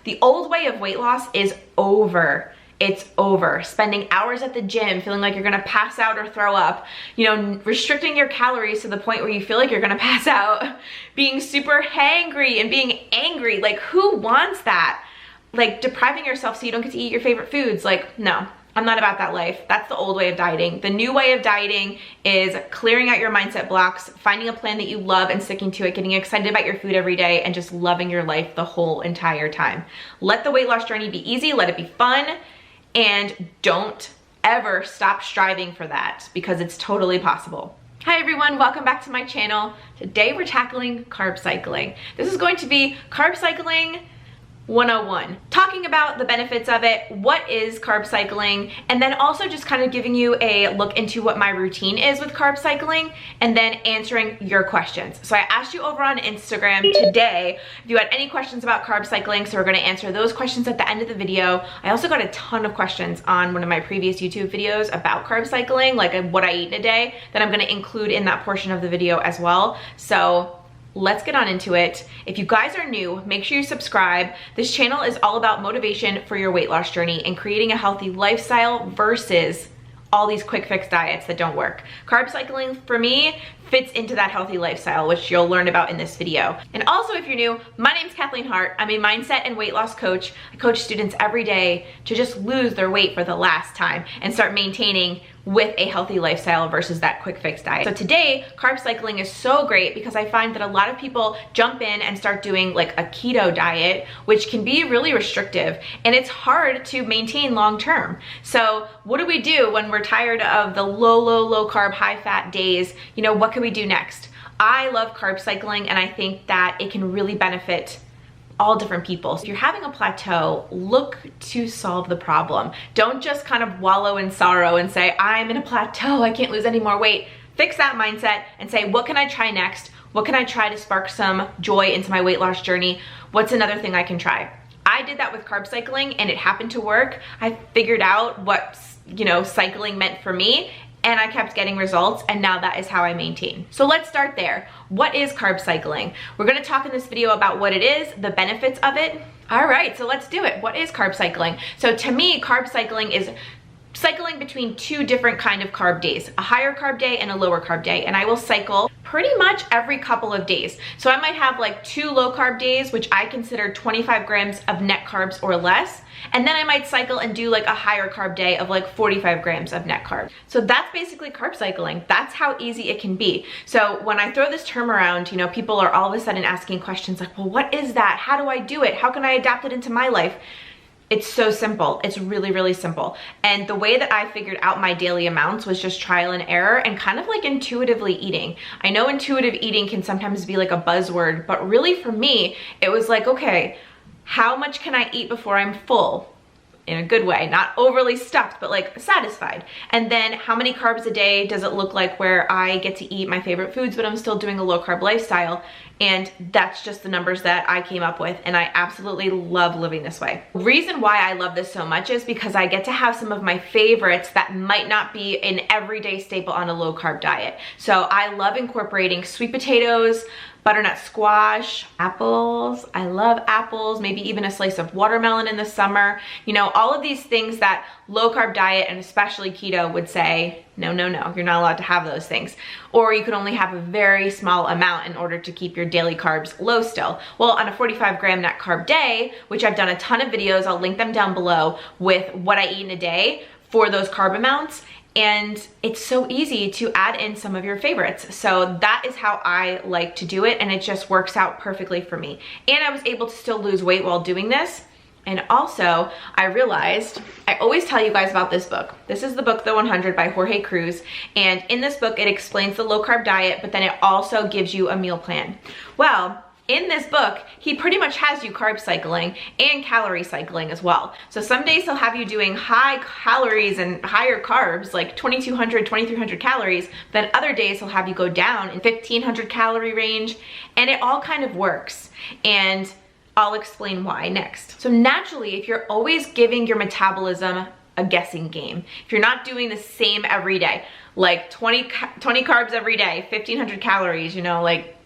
The old way of weight loss is over. It's over. Spending hours at the gym, feeling like you're gonna pass out or throw up, you know, restricting your calories to the point where you feel like you're gonna pass out, being super hangry and being angry. Like, who wants that? Like, depriving yourself so you don't get to eat your favorite foods. Like, no, I'm not about that life. That's the old way of dieting. The new way of dieting is clearing out your mindset blocks, finding a plan that you love and sticking to it, getting excited about your food every day, and just loving your life the whole entire time. Let the weight loss journey be easy, let it be fun, and don't ever stop striving for that, because it's totally possible. Hi everyone, welcome back to my channel. Today we're tackling carb cycling. This is going to be carb cycling 101, talking about the benefits of it, what is carb cycling, and then also just kind of giving you a look into what my routine is with carb cycling, and then answering your questions. So I asked you over on Instagram today if you had any questions about carb cycling, so we're going to answer those questions at the end of the video. I also got a ton of questions on one of my previous YouTube videos about carb cycling, like what I eat in a day, that I'm going to include in that portion of the video as well. So let's get on into it. If you guys are new, make sure you subscribe. This channel is all about motivation for your weight loss journey and creating a healthy lifestyle versus all these quick fix diets that don't work. Carb cycling for me fits into that healthy lifestyle, which you'll learn about in this video. And also, if you're new, my name's Kathleen Hart. I'm a mindset and weight loss coach. I coach students every day to just lose their weight for the last time and start maintaining with a healthy lifestyle versus that quick fix diet. So today, carb cycling is so great because I find that a lot of people jump in and start doing like a keto diet, which can be really restrictive and it's hard to maintain long term. So what do we do when we're tired of the low carb, high fat days? You know, what can we do next? I love carb cycling and I think that it can really benefit all different people. So if you're having a plateau, look to solve the problem. Don't just kind of wallow in sorrow and say, I'm in a plateau, I can't lose any more weight. Fix that mindset and say, what can I try next? What can I try to spark some joy into my weight loss journey? What's another thing I can try? I did that with carb cycling and it happened to work. I figured out what, you know, cycling meant for me, and I kept getting results, and now that is how I maintain. So let's start there. What is carb cycling? We're gonna talk in this video about what it is, the benefits of it. All right, so let's do it. What is carb cycling? So to me, carb cycling is cycling between two different kind of carb days, a higher carb day and a lower carb day, and I will cycle pretty much every couple of days. So I might have like 2 low carb days, which I consider 25 grams of net carbs or less, and then I might cycle and do like a higher carb day of like 45 grams of net carbs. So that's basically carb cycling. That's how easy it can be. So when I throw this term around, you know, people are all of a sudden asking questions like, well, what is that? How do I do it? How can I adapt it into my life? It's so simple. It's really simple. And the way that I figured out my daily amounts was just trial and error and kind of like intuitively eating. I know intuitive eating can sometimes be like a buzzword, but really for me, it was like, okay, how much can I eat before I'm full? In a good way, not overly stuffed, but like satisfied. And then how many carbs a day does it look like where I get to eat my favorite foods, but I'm still doing a low carb lifestyle? And that's just the numbers that I came up with, and I absolutely love living this way. The reason why I love this so much is because I get to have some of my favorites that might not be an everyday staple on a low carb diet. So I love incorporating sweet potatoes, butternut squash, apples. I love apples, maybe even a slice of watermelon in the summer. You know, all of these things that low carb diet and especially keto would say, no, you're not allowed to have those things. Or you could only have a very small amount in order to keep your daily carbs low still. Well, on a 45 gram net carb day, which I've done a ton of videos, I'll link them down below with what I eat in a day for those carb amounts. And it's so easy to add in some of your favorites. So that is how I like to do it, and it just works out perfectly for me. And I was able to still lose weight while doing this. And also, I realized, I always tell you guys about this book. This is the book, The 100 by Jorge Cruz. And in this book, it explains the low carb diet, but then it also gives you a meal plan. Well, in this book, he pretty much has you carb cycling and calorie cycling as well. So some days he'll have you doing high calories and higher carbs, like 2,200, 2,300 calories. Then other days he'll have you go down in 1,500 calorie range, and it all kind of works. And I'll explain why next. So naturally, if you're always giving your metabolism a guessing game, if you're not doing the same every day, like 20 carbs every day, 1,500 calories, you know, like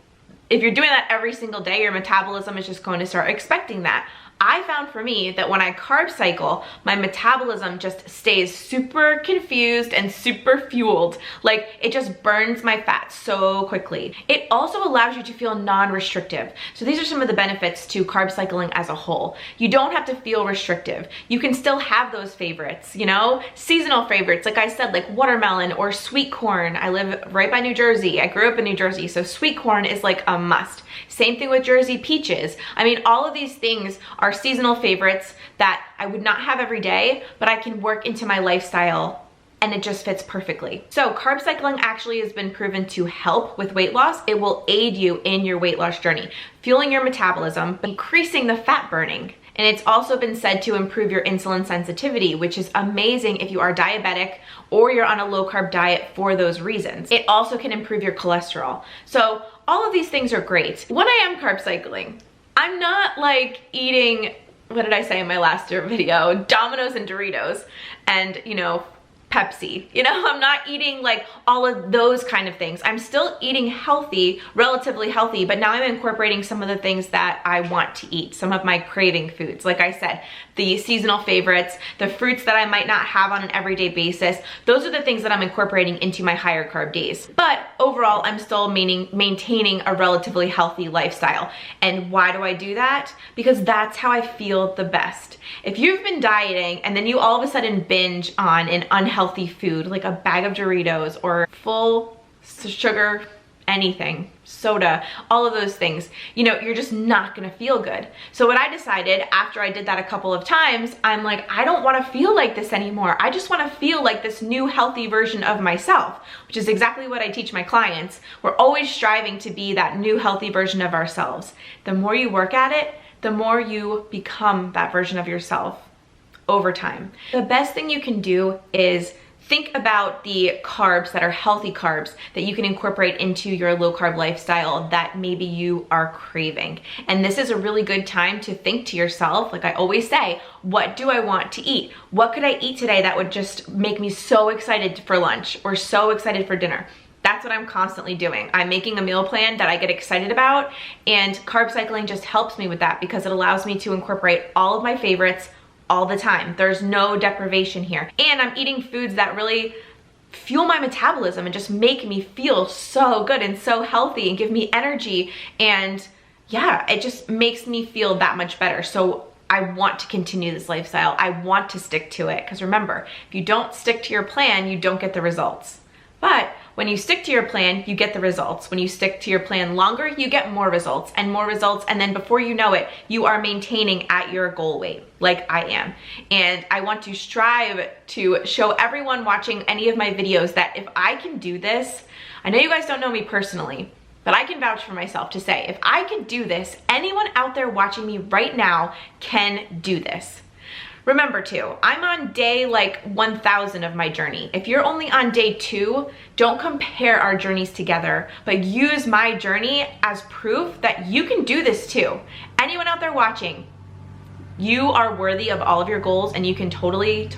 if you're doing that every single day, your metabolism is just going to start expecting that. I found for me that when I carb cycle, my metabolism just stays super confused and super fueled. Like, it just burns my fat so quickly. It also allows you to feel non-restrictive. So these are some of the benefits to carb cycling as a whole. You don't have to feel restrictive. You can still have those favorites, you know? Seasonal favorites, like I said, like watermelon or sweet corn. I live right by New Jersey. I grew up in New Jersey, so sweet corn is like a must. Same thing with Jersey peaches. I mean, all of these things are seasonal favorites that I would not have every day, but I can work into my lifestyle and it just fits perfectly. So carb cycling actually has been proven to help with weight loss. It will aid you in your weight loss journey, fueling your metabolism, increasing the fat burning. And it's also been said to improve your insulin sensitivity, which is amazing if you are diabetic or you're on a low carb diet for those reasons. It also can improve your cholesterol. So all of these things are great. When I am carb cycling, I'm not like eating, what did I say in my last video? Domino's and Doritos and, you know, Pepsi. You know, I'm not eating like all of those kind of things. I'm still eating healthy, relatively healthy, but now I'm incorporating some of the things that I want to eat, some of my craving foods. Like I said, the seasonal favorites, the fruits that I might not have on an everyday basis, those are the things that I'm incorporating into my higher carb days. But overall, I'm still maintaining a relatively healthy lifestyle. And why do I do that? Because that's how I feel the best. If you've been dieting and then you all of a sudden binge on an unhealthy food, like a bag of Doritos or full sugar, anything, soda, all of those things, you know, you're just not gonna feel good. So what I decided after I did that a couple of times, I'm like, I don't wanna feel like this anymore. I just wanna feel like this new healthy version of myself, which is exactly what I teach my clients. We're always striving to be that new healthy version of ourselves. The more you work at it, the more you become that version of yourself over time. The best thing you can do is think about the carbs that are healthy carbs that you can incorporate into your low carb lifestyle that maybe you are craving. And this is a really good time to think to yourself, like I always say, what do I want to eat? What could I eat today that would just make me so excited for lunch or so excited for dinner? That's what I'm constantly doing. I'm making a meal plan that I get excited about, and carb cycling just helps me with that because it allows me to incorporate all of my favorites all the time. There's no deprivation here. And I'm eating foods that really fuel my metabolism and just make me feel so good and so healthy and give me energy. And yeah, it just makes me feel that much better. So I want to continue this lifestyle. I want to stick to it. Because remember, if you don't stick to your plan, you don't get the results. But when you stick to your plan, you get the results. When you stick to your plan longer, you get more results, and then before you know it, you are maintaining at your goal weight, like I am. And I want to strive to show everyone watching any of my videos that if I can do this, I know you guys don't know me personally, but I can vouch for myself to say, if I can do this, anyone out there watching me right now can do this. Remember too, I'm on day like 1000 of my journey. If you're only on day 2, don't compare our journeys together, but use my journey as proof that you can do this too. Anyone out there watching, you are worthy of all of your goals and you can totally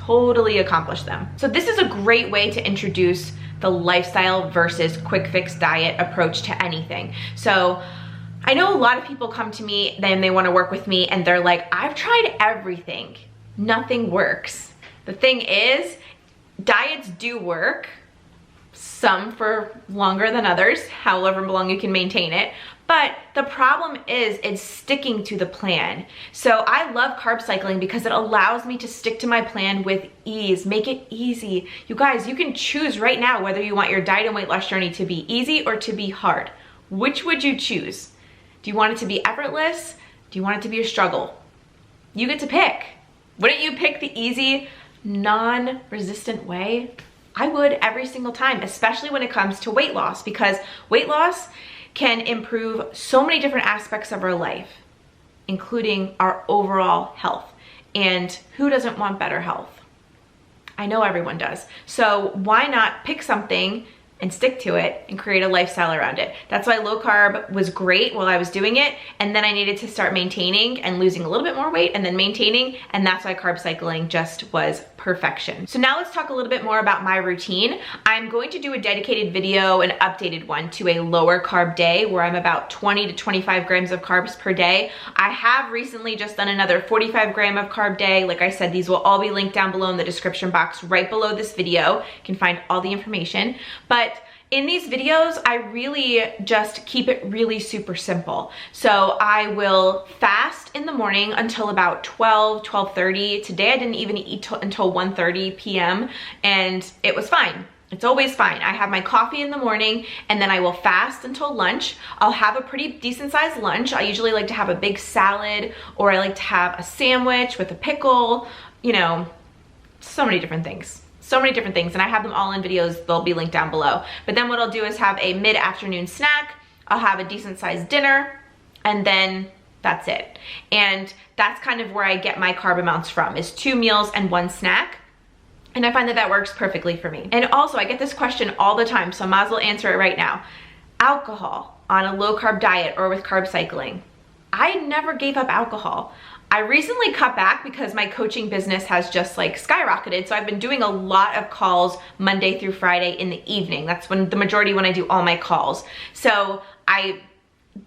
accomplish them. So this is a great way to introduce the lifestyle versus quick fix diet approach to anything. So I know a lot of people come to me, then they wanna work with me and they're like, I've tried everything. Nothing works. The thing is, diets do work, some for longer than others, however long you can maintain it, but the problem is it's sticking to the plan. So I love carb cycling because it allows me to stick to my plan with ease, make it easy. You guys, you can choose right now whether you want your diet and weight loss journey to be easy or to be hard. Which would you choose? Do you want it to be effortless? Do you want it to be a struggle? You get to pick. Wouldn't you pick the easy, non-resistant way? I would every single time, especially when it comes to weight loss, because weight loss can improve so many different aspects of our life, including our overall health. And who doesn't want better health? I know everyone does. So why not pick something and stick to it and create a lifestyle around it? That's why low carb was great while I was doing it, and then I needed to start maintaining and losing a little bit more weight and then maintaining, and that's why carb cycling just was perfect. perfection. So now let's talk a little bit more about my routine. I'm going to do a dedicated video, an updated one, to a lower carb day where I'm about 20 to 25 grams of carbs per day. I have recently just done another 45 gram of carb day. Like I said, these will all be linked down below in the description box right below this video. You can find all the information. But in these videos, I really just keep it really super simple. So I will fast in the morning until about 12:30. Today I didn't even eat until 1:30 p.m. and it was fine. It's always fine. I have my coffee in the morning and then I will fast until lunch. I'll have a pretty decent sized lunch. I usually like to have a big salad, or I like to have a sandwich with a pickle, you know, so many different things. So many different things, and I have them all in videos. They'll be linked down below. But then what I'll do is have a mid-afternoon snack. I'll have a decent sized dinner, and then that's it. And that's kind of where I get my carb amounts from, is 2 meals and 1 snack. And I find that that works perfectly for me. And also, I get this question all the time, so I might as well answer it right now. Alcohol on a low carb diet or with carb cycling. I never gave up alcohol. I recently cut back because my coaching business has just like skyrocketed. So I've been doing a lot of calls Monday through Friday in the evening. That's when the majority when I do all my calls. So I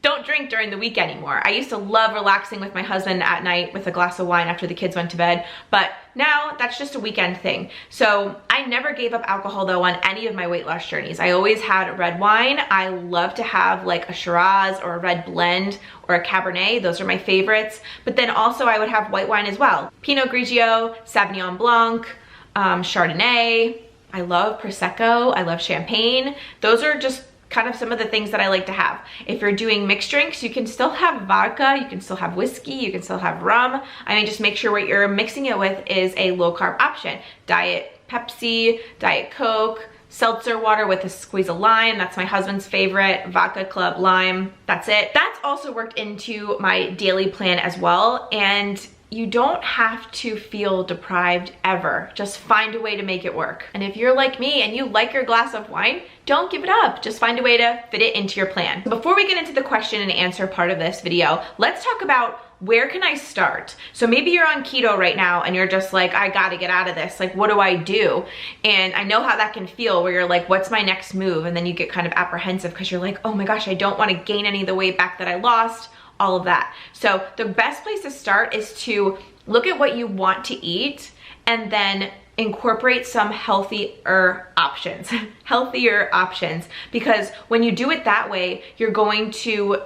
don't drink during the week anymore. I used to love relaxing with my husband at night with a glass of wine after the kids went to bed, but now that's just a weekend thing. So I never gave up alcohol though on any of my weight loss journeys. I always had red wine. I love to have like a Shiraz or a red blend or a Cabernet. Those are my favorites. But then also I would have white wine as well. Pinot Grigio, Sauvignon Blanc, Chardonnay. I love Prosecco. I love champagne. Those are just kind of some of the things that I like to have. If you're doing mixed drinks, you can still have vodka, you can still have whiskey, you can still have rum. I mean, just make sure what you're mixing it with is a low carb option. Diet Pepsi, Diet Coke, seltzer water with a squeeze of lime. That's my husband's favorite. Vodka Club Lime. That's it. That's also worked into my daily plan as well. And you don't have to feel deprived ever. Just find a way to make it work. And if you're like me and you like your glass of wine, don't give it up. Just find a way to fit it into your plan. Before we get into the question and answer part of this video, let's talk about where can I start? So maybe you're on keto right now and you're just like, I gotta get out of this. Like, what do I do? And I know how that can feel where you're like, what's my next move? And then you get kind of apprehensive because you're like, oh my gosh, I don't wanna gain any of the weight back that I lost. All of that. So the best place to start is to look at what you want to eat and then incorporate some healthier options. Healthier options, because when you do it that way, you're going to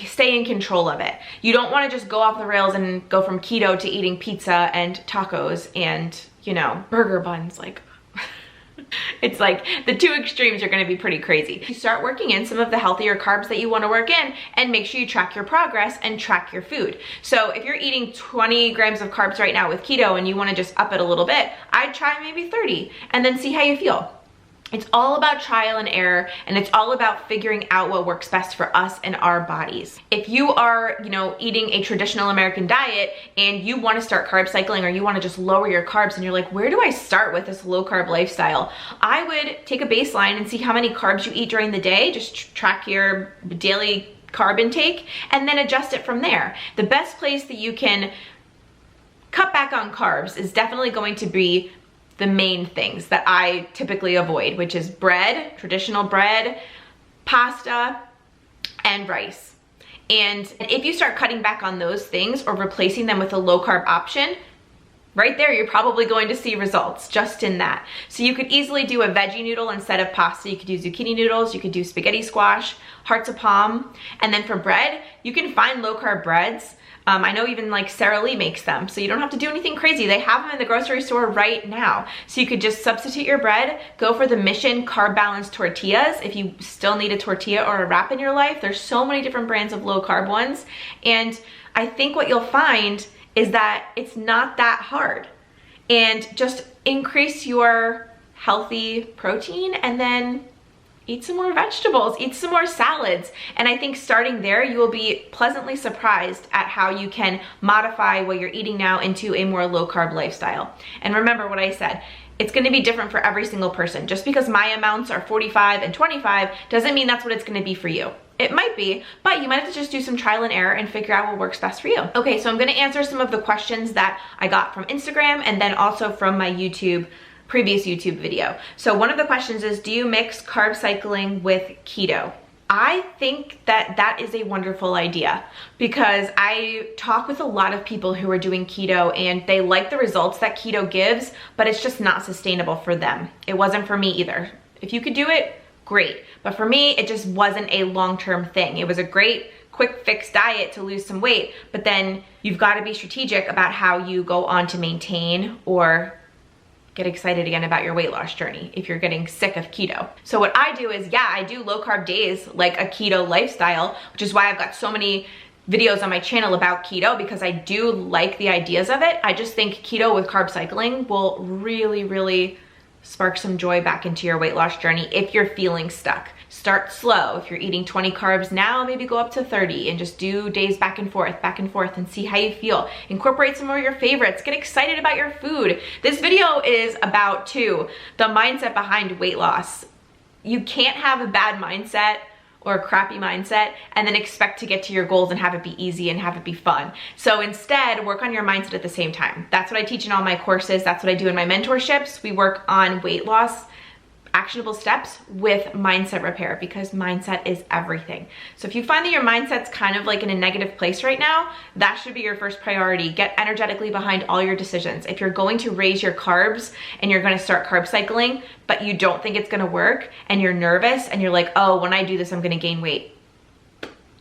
stay in control of it. You don't want to just go off the rails and go from keto to eating pizza and tacos and, you know, burger buns. Like, it's like the two extremes are going to be pretty crazy. You start working in some of the healthier carbs that you want to work in, and make sure you track your progress and track your food. So if you're eating 20 grams of carbs right now with keto and you want to just up it a little bit, I'd try maybe 30 and then see how you feel. It's all about trial and error, and it's all about figuring out what works best for us and our bodies. If you are, you know, eating a traditional American diet and you want to start carb cycling, or you want to just lower your carbs and you're like, where do I start with this low carb lifestyle? I would take a baseline and see how many carbs you eat during the day. Just track your daily carb intake and then adjust it from there. The best place that you can cut back on carbs is definitely going to be the main things that I typically avoid, which is bread, traditional bread, pasta, and rice. And if you start cutting back on those things or replacing them with a low carb option, right there, you're probably going to see results just in that. So you could easily do a veggie noodle instead of pasta. You could do zucchini noodles, you could do spaghetti squash, hearts of palm. And then for bread, you can find low carb breads. I know even like Sara Lee makes them, so you don't have to do anything crazy. They have them in the grocery store right now. So you could just substitute your bread, go for the Mission carb balanced tortillas if you still need a tortilla or a wrap in your life. There's so many different brands of low carb ones. And I think what you'll find is that it's not that hard. And just increase your healthy protein and then eat some more vegetables, eat some more salads. And I think starting there, you will be pleasantly surprised at how you can modify what you're eating now into a more low carb lifestyle. And remember what I said, it's gonna be different for every single person. Just because my amounts are 45 and 25 doesn't mean that's what it's gonna be for you. It might be, but you might have to just do some trial and error and figure out what works best for you. Okay, so I'm gonna answer some of the questions that I got from Instagram and then also from my previous YouTube video. So one of the questions is, do you mix carb cycling with keto? I think that that is a wonderful idea because I talk with a lot of people who are doing keto and they like the results that keto gives, but it's just not sustainable for them. It wasn't for me either. If you could do it, great. But for me, it just wasn't a long-term thing. It was a great quick fix diet to lose some weight, but then you've got to be strategic about how you go on to maintain or get excited again about your weight loss journey if you're getting sick of keto. So what I do is, yeah, I do low carb days like a keto lifestyle, which is why I've got so many videos on my channel about keto because I do like the ideas of it. I just think keto with carb cycling will really, really spark some joy back into your weight loss journey if you're feeling stuck. Start slow. If you're eating 20 carbs now, maybe go up to 30 and just do days back and forth and see how you feel. Incorporate some of your favorites. Get excited about your food. This video is about, too, the mindset behind weight loss. You can't have a bad mindset or a crappy mindset and then expect to get to your goals and have it be easy and have it be fun. So instead, work on your mindset at the same time. That's what I teach in all my courses. That's what I do in my mentorships. We work on weight loss, actionable steps with mindset repair because mindset is everything. So if you find that your mindset's kind of like in a negative place right now, that should be your first priority. Get energetically behind all your decisions. If you're going to raise your carbs and you're going to start carb cycling, but you don't think it's going to work and you're nervous and you're like, oh, when I do this, I'm going to gain weight.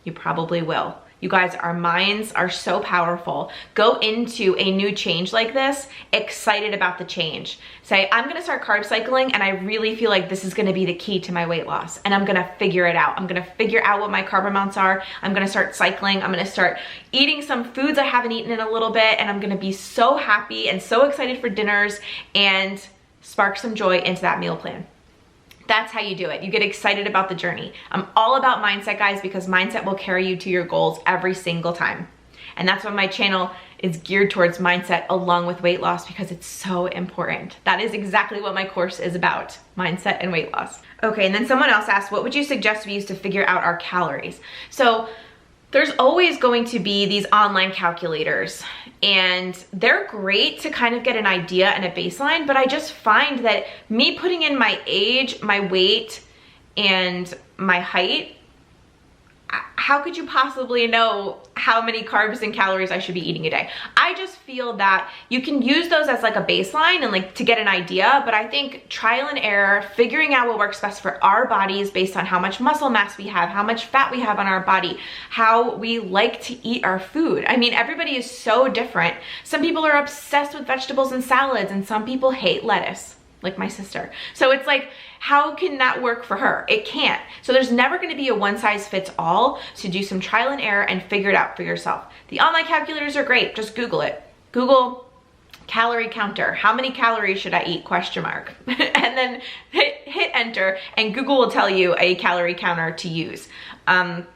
You probably will. You guys, our minds are so powerful. Go into a new change like this, excited about the change. Say, I'm gonna start carb cycling and I really feel like this is gonna be the key to my weight loss and I'm gonna figure it out. I'm gonna figure out what my carb amounts are. I'm gonna start cycling. I'm gonna start eating some foods I haven't eaten in a little bit and I'm gonna be so happy and so excited for dinners and spark some joy into that meal plan. That's how you do it. You get excited about the journey. I'm all about mindset, guys, because mindset will carry you to your goals every single time. And that's why my channel is geared towards mindset along with weight loss because it's so important. That is exactly what my course is about, mindset and weight loss. Okay, and then someone else asked, what would you suggest we use to figure out our calories? So there's always going to be these online calculators and they're great to kind of get an idea and a baseline, but I just find that me putting in my age, my weight, and my height, how could you possibly know how many carbs and calories I should be eating a day? I just feel that you can use those as like a baseline and like to get an idea, but I think trial and error, figuring out what works best for our bodies based on how much muscle mass we have, how much fat we have on our body, how we like to eat our food. I mean, everybody is so different. Some people are obsessed with vegetables and salads and some people hate lettuce, like my sister. So it's like, how can that work for her? It can't. So there's never gonna be a one size fits all. So do some trial and error and figure it out for yourself. The online calculators are great, just Google it. Google calorie counter, how many calories should I eat, question mark. And then hit enter and Google will tell you a calorie counter to use.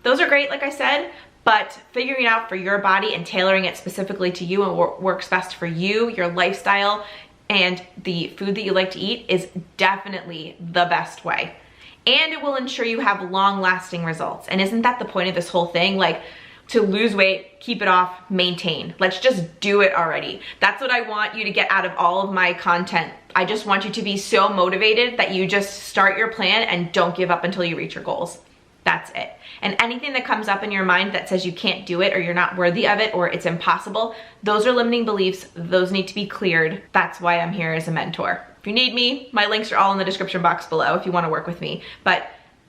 Those are great, like I said, but figuring it out for your body and tailoring it specifically to you and what works best for you, your lifestyle, and the food that you like to eat is definitely the best way. And it will ensure you have long-lasting results. And isn't that the point of this whole thing? Like, to lose weight, keep it off, maintain. Let's just do it already. That's what I want you to get out of all of my content. I just want you to be so motivated that you just start your plan and don't give up until you reach your goals. That's it. And anything that comes up in your mind that says you can't do it or you're not worthy of it or it's impossible, those are limiting beliefs. Those need to be cleared. That's why I'm here as a mentor. If you need me, my links are all in the description box below if you want to work with me. But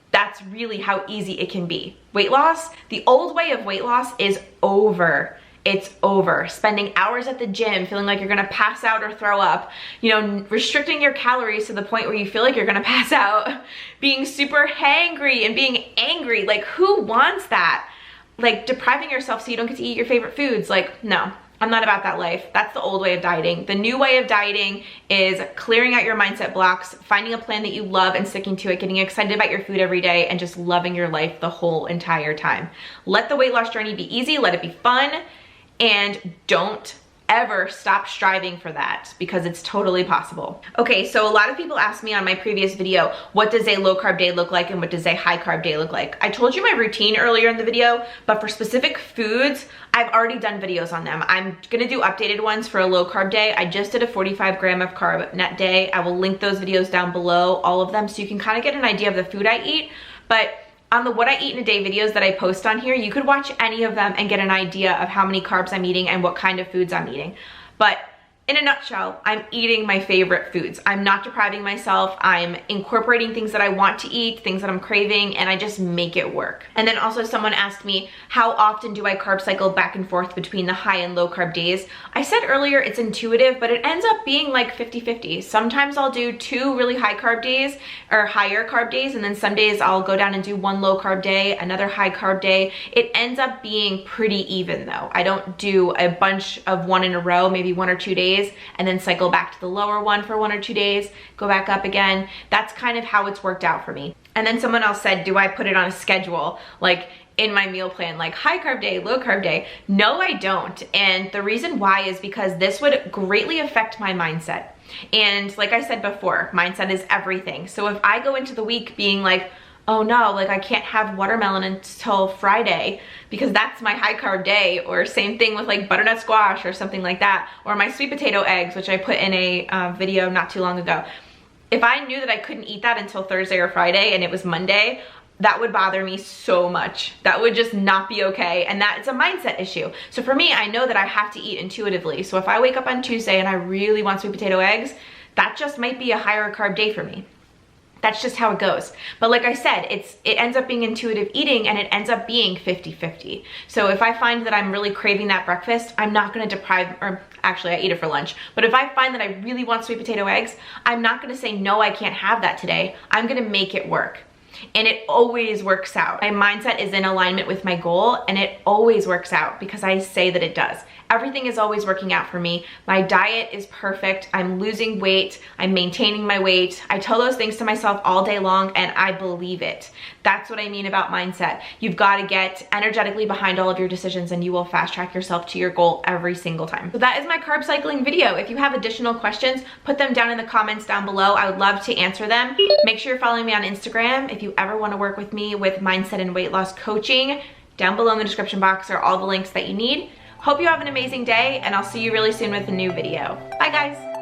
that's really how easy it can be. Weight loss, the old way of weight loss is over. It's over. Spending hours at the gym, feeling like you're gonna pass out or throw up, you know, restricting your calories to the point where you feel like you're gonna pass out, being super hangry and being angry. Like, who wants that? Like, depriving yourself so you don't get to eat your favorite foods. Like, no, I'm not about that life. That's the old way of dieting. The new way of dieting is clearing out your mindset blocks, finding a plan that you love and sticking to it, getting excited about your food every day, and just loving your life the whole entire time. Let the weight loss journey be easy, let it be fun, and don't ever stop striving for that, because it's totally possible. Okay, so a lot of people asked me on my previous video, what does a low carb day look like and what does a high carb day look like? I told you my routine earlier in the video, but for specific foods, I've already done videos on them. I'm gonna do updated ones for a low carb day. I just did a 45 gram of carb net day. I will link those videos down below, all of them, so you can kind of get an idea of the food I eat. But on the what I eat in a day videos that I post on here, you could watch any of them and get an idea of how many carbs I'm eating and what kind of foods I'm eating. But in a nutshell, I'm eating my favorite foods. I'm not depriving myself. I'm incorporating things that I want to eat, things that I'm craving, and I just make it work. And then also someone asked me, how often do I carb cycle back and forth between the high and low carb days? I said earlier it's intuitive, but it ends up being like 50-50. Sometimes I'll do 2 really high carb days or higher carb days, and then some days I'll go down and do 1 low carb day, another high carb day. It ends up being pretty even though. I don't do a bunch of 1 in a row, maybe 1 or 2 days, and then cycle back to the lower one for 1 or 2 days, go back up again. That's kind of how it's worked out for me. And then someone else said, do I put it on a schedule, like in my meal plan, like high carb day, low carb day? No, I don't. And the reason why is because this would greatly affect my mindset. And like I said before, mindset is everything. So if I go into the week being like, oh no, like I can't have watermelon until Friday because that's my high carb day, or same thing with like butternut squash or something like that, or my sweet potato eggs, which I put in a video not too long ago. If I knew that I couldn't eat that until Thursday or Friday and it was Monday, that would bother me so much. That would just not be okay, and that it's a mindset issue. So for me, I know that I have to eat intuitively. So if I wake up on Tuesday and I really want sweet potato eggs, that just might be a higher carb day for me. That's just how it goes. But like I said, it ends up being intuitive eating, and it ends up being 50-50. So if I find that I'm really craving that breakfast, I'm not gonna deprive, or actually I eat it for lunch, but if I find that I really want sweet potato eggs, I'm not gonna say, no, I can't have that today. I'm gonna make it work. And it always works out. My mindset is in alignment with my goal, and it always works out because I say that it does. Everything is always working out for me. My diet is perfect. I'm losing weight. I'm maintaining my weight. I tell those things to myself all day long, and I believe it. That's what I mean about mindset. You've got to get energetically behind all of your decisions, and you will fast track yourself to your goal every single time. So that is my carb cycling video. If you have additional questions, put them down in the comments down below. I would love to answer them. Make sure you're following me on Instagram. If you ever want to work with me with mindset and weight loss coaching, down below in the description box are all the links that you need. Hope you have an amazing day, and I'll see you really soon with a new video. Bye guys.